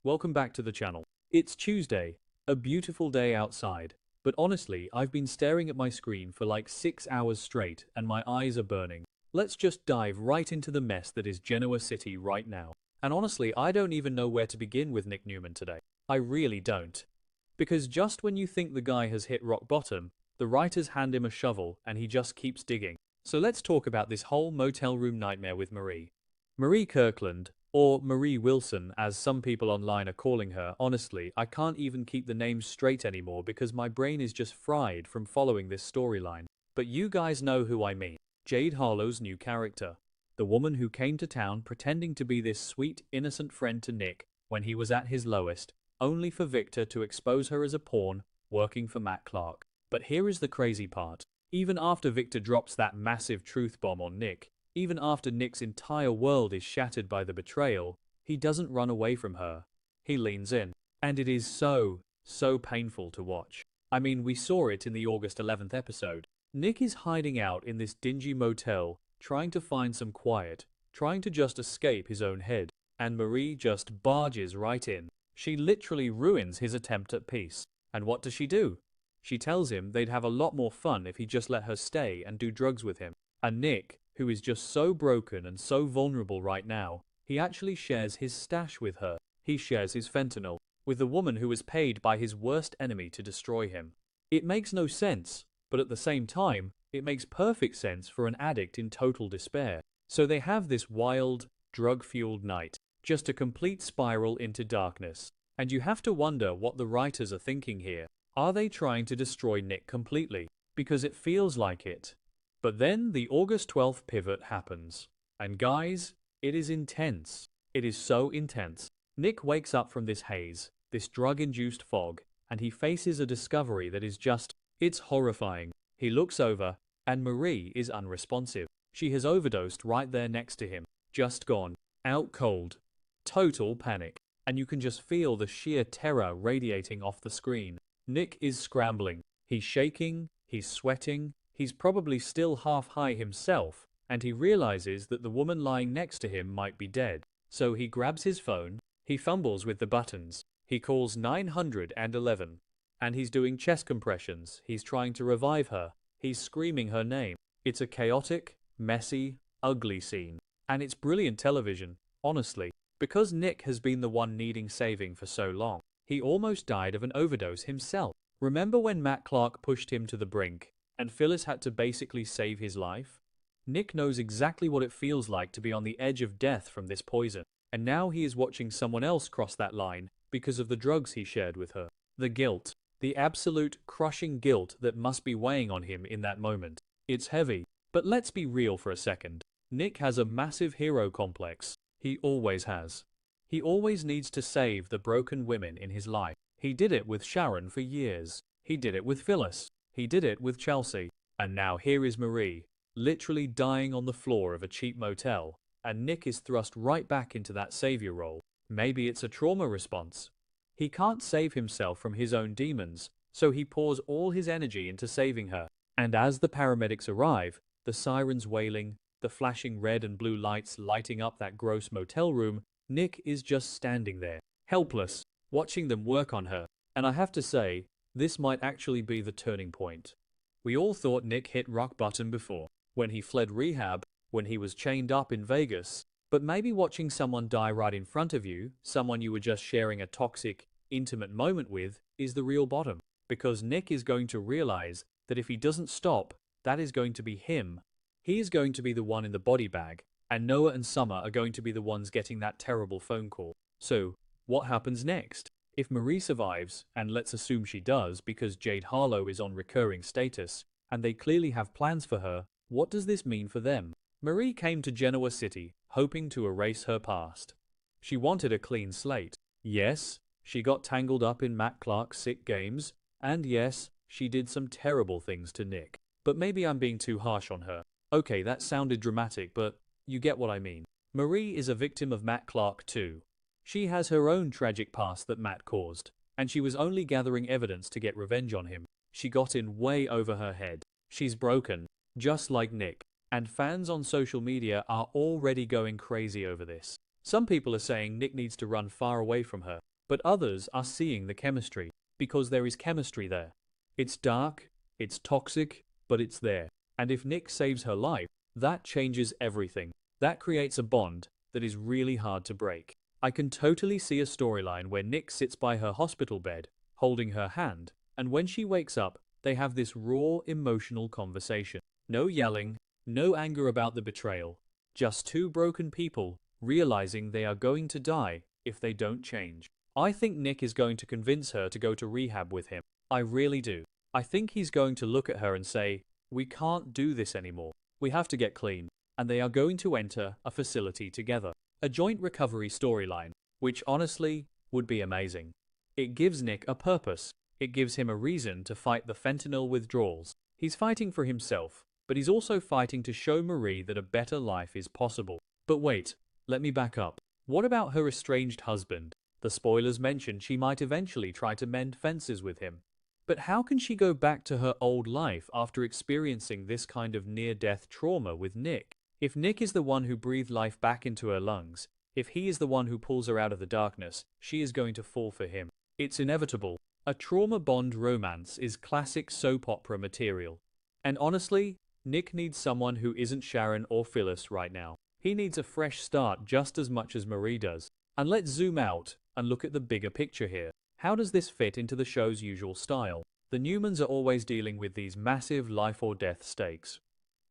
welcome back to the channel. It's Tuesday, a beautiful day outside, but honestly, I've been staring at my screen for like 6 hours straight and my eyes are burning. Let's just dive right into the mess that is Genoa City right now. And honestly, I don't even know where to begin with Nick Newman today. I really don't. Because just when you think the guy has hit rock bottom, the writers hand him a shovel and he just keeps digging. So let's talk about this whole motel room nightmare with Marie. Marie Kirkland, or Marie Wilson as some people online are calling her. Honestly, I can't even keep the name straight anymore because my brain is just fried from following this storyline. But you guys know who I mean. Jade Harlow's new character. The woman who came to town pretending to be this sweet, innocent friend to Nick when he was at his lowest, only for Victor to expose her as a pawn working for Matt Clark. But here is the crazy part. Even after Victor drops that massive truth bomb on Nick, even after Nick's entire world is shattered by the betrayal, he doesn't run away from her. He leans in. And it is so painful to watch. I mean, we saw it in the August 11th episode. Nick is hiding out in this dingy motel, trying to find some quiet, trying to just escape his own head. And Marie just barges right in. She literally ruins his attempt at peace. And what does she do? She tells him they'd have a lot more fun if he just let her stay and do drugs with him. And Nick, who is just so broken and so vulnerable right now, he actually shares his stash with her. He shares his fentanyl with the woman who was paid by his worst enemy to destroy him. It makes no sense, but at the same time, it makes perfect sense for an addict in total despair. So they have this wild, drug-fueled night, just a complete spiral into darkness. And you have to wonder what the writers are thinking here. Are they trying to destroy Nick completely? Because it feels like it. But then the August 12th pivot happens. And guys, it is intense. It is so intense. Nick wakes up from this haze, this drug-induced fog, and he faces a discovery that is just, it's horrifying. He looks over, and Marie is unresponsive. She has overdosed right there next to him. Just gone. Out cold. Total panic. And you can just feel the sheer terror radiating off the screen. Nick is scrambling. He's shaking, he's sweating, he's probably still half high himself, and he realizes that the woman lying next to him might be dead. So he grabs his phone, he fumbles with the buttons, he calls 911, and he's doing chest compressions, he's trying to revive her, he's screaming her name. It's a chaotic, messy, ugly scene. And it's brilliant television, honestly, because Nick has been the one needing saving for so long. He almost died of an overdose himself. Remember when Matt Clark pushed him to the brink, and Phyllis had to basically save his life? Nick knows exactly what it feels like to be on the edge of death from this poison, and now he is watching someone else cross that line because of the drugs he shared with her. The guilt, the absolute crushing guilt that must be weighing on him in that moment. It's heavy, but let's be real for a second. Nick has a massive hero complex. He always has. He always needs to save the broken women in his life. He did it with Sharon for years. He did it with Phyllis. He did it with Chelsea. And now here is Marie, literally dying on the floor of a cheap motel, and Nick is thrust right back into that savior role. Maybe it's a trauma response. He can't save himself from his own demons, so he pours all his energy into saving her. And as the paramedics arrive, the sirens wailing, the flashing red and blue lights lighting up that gross motel room, Nick is just standing there, helpless, watching them work on her. And I have to say, this might actually be the turning point. We all thought Nick hit rock bottom before, when he fled rehab, when he was chained up in Vegas. But maybe watching someone die right in front of you, someone you were just sharing a toxic, intimate moment with, is the real bottom. Because Nick is going to realize that if he doesn't stop, that is going to be him. He is going to be the one in the body bag, and Noah and Summer are going to be the ones getting that terrible phone call. So, what happens next? If Marie survives, and let's assume she does because Jade Harlow is on recurring status, and they clearly have plans for her, what does this mean for them? Marie came to Genoa City, hoping to erase her past. She wanted a clean slate. Yes, she got tangled up in Matt Clark's sick games, and yes, she did some terrible things to Nick. But maybe I'm being too harsh on her. Okay, that sounded dramatic, but you get what I mean. Marie is a victim of Matt Clark too. She has her own tragic past that Matt caused, and she was only gathering evidence to get revenge on him. She got in way over her head. She's broken, just like Nick. And fans on social media are already going crazy over this. Some people are saying Nick needs to run far away from her. but others are seeing the chemistry, because there is chemistry there. It's dark, it's toxic, but it's there. And if Nick saves her life, that changes everything. That creates a bond that is really hard to break. I can totally see a storyline where Nick sits by her hospital bed, holding her hand, and when she wakes up, they have this raw, emotional conversation. No yelling, no anger about the betrayal. Just two broken people realizing they are going to die if they don't change. I think Nick is going to convince her to go to rehab with him. I really do. I think he's going to look at her and say, "We can't do this anymore. We have to get clean." And they are going to enter a facility together. A joint recovery storyline, which honestly would be amazing. It gives Nick a purpose. It gives him a reason to fight the fentanyl withdrawals. He's fighting for himself, but he's also fighting to show Marie that a better life is possible. But wait, let me back up. What about her estranged husband? The spoilers mentioned she might eventually try to mend fences with him. But how can she go back to her old life after experiencing this kind of near-death trauma with Nick? If Nick is the one who breathed life back into her lungs, if he is the one who pulls her out of the darkness, she is going to fall for him. It's inevitable. A trauma bond romance is classic soap opera material. And honestly, Nick needs someone who isn't Sharon or Phyllis right now. He needs a fresh start just as much as Marie does. And let's zoom out and look at the bigger picture here. How does this fit into the show's usual style? The Newmans are always dealing with these massive life or death stakes.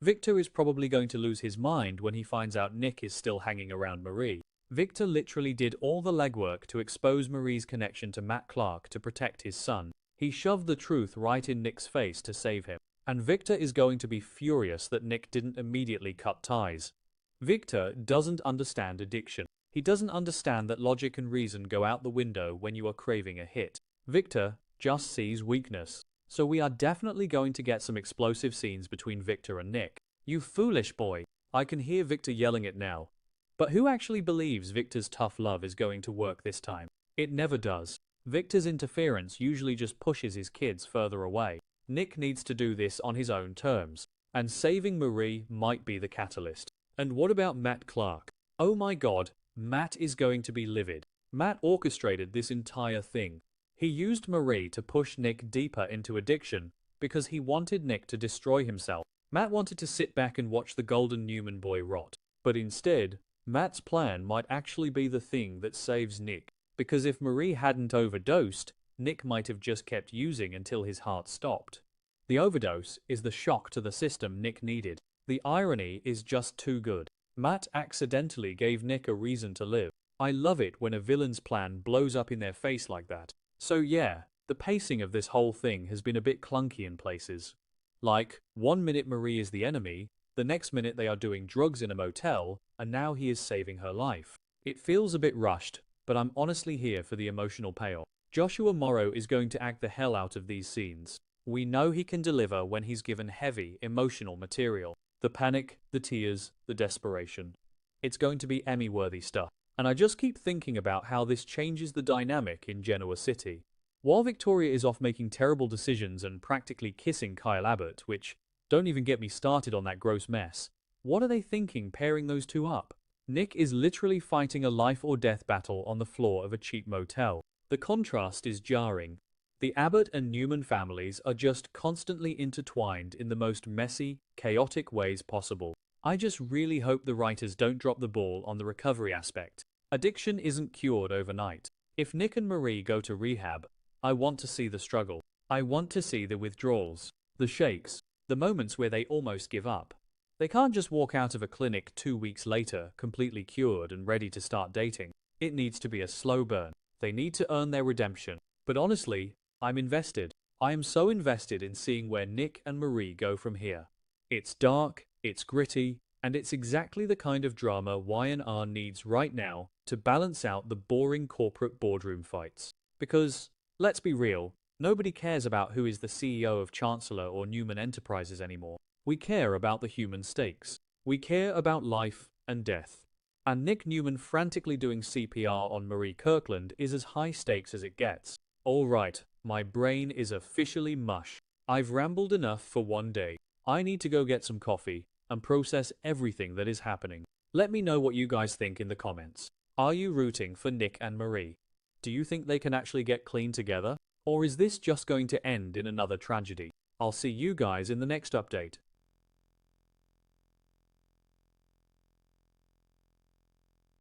Victor is probably going to lose his mind when he finds out Nick is still hanging around Marie. Victor literally did all the legwork to expose Marie's connection to Matt Clark to protect his son. He shoved the truth right in Nick's face to save him. And Victor is going to be furious that Nick didn't immediately cut ties. Victor doesn't understand addiction. He doesn't understand that logic and reason go out the window when you are craving a hit. Victor just sees weakness. So we are definitely going to get some explosive scenes between Victor and Nick. "You foolish boy." I can hear Victor yelling it now. But who actually believes Victor's tough love is going to work this time? It never does. Victor's interference usually just pushes his kids further away. Nick needs to do this on his own terms. And saving Marie might be the catalyst. And what about Matt Clark? Oh my god, Matt is going to be livid. Matt orchestrated this entire thing. He used Marie to push Nick deeper into addiction because he wanted Nick to destroy himself. Matt wanted to sit back and watch the golden Newman boy rot. But instead, Matt's plan might actually be the thing that saves Nick. Because if Marie hadn't overdosed, Nick might have just kept using until his heart stopped. The overdose is the shock to the system Nick needed. The irony is just too good. Matt accidentally gave Nick a reason to live. I love it when a villain's plan blows up in their face like that. So yeah, the pacing of this whole thing has been a bit clunky in places. Like, one minute Marie is the enemy, the next minute they are doing drugs in a motel, and now he is saving her life. It feels a bit rushed, but I'm honestly here for the emotional payoff. Joshua Morrow is going to act the hell out of these scenes. We know he can deliver when he's given heavy, emotional material. The panic, the tears, the desperation. It's going to be Emmy-worthy stuff. And I just keep thinking about how this changes the dynamic in Genoa City. While Victoria is off making terrible decisions and practically kissing Kyle Abbott, which, don't even get me started on that gross mess, what are they thinking pairing those two up? Nick is literally fighting a life or death battle on the floor of a cheap motel. The contrast is jarring. The Abbott and Newman families are just constantly intertwined in the most messy, chaotic ways possible. I just really hope the writers don't drop the ball on the recovery aspect. Addiction isn't cured overnight. If Nick and Marie go to rehab, I want to see the struggle. I want to see the withdrawals, the shakes, the moments where they almost give up. They can't just walk out of a clinic 2 weeks later, completely cured and ready to start dating. It needs to be a slow burn. They need to earn their redemption. But honestly, I'm invested. I am so invested in seeing where Nick and Marie go from here. It's dark, it's gritty, and it's exactly the kind of drama Y&R needs right now to balance out the boring corporate boardroom fights. Because, let's be real, nobody cares about who is the CEO of Chancellor or Newman Enterprises anymore. We care about the human stakes. We care about life and death. And Nick Newman frantically doing CPR on Marie Kirkland is as high stakes as it gets. Alright, my brain is officially mush. I've rambled enough for one day. I need to go get some coffee and process everything that is happening. Let me know what you guys think in the comments. Are you rooting for Nick and Marie? Do you think they can actually get clean together? Or is this just going to end in another tragedy? I'll see you guys in the next update.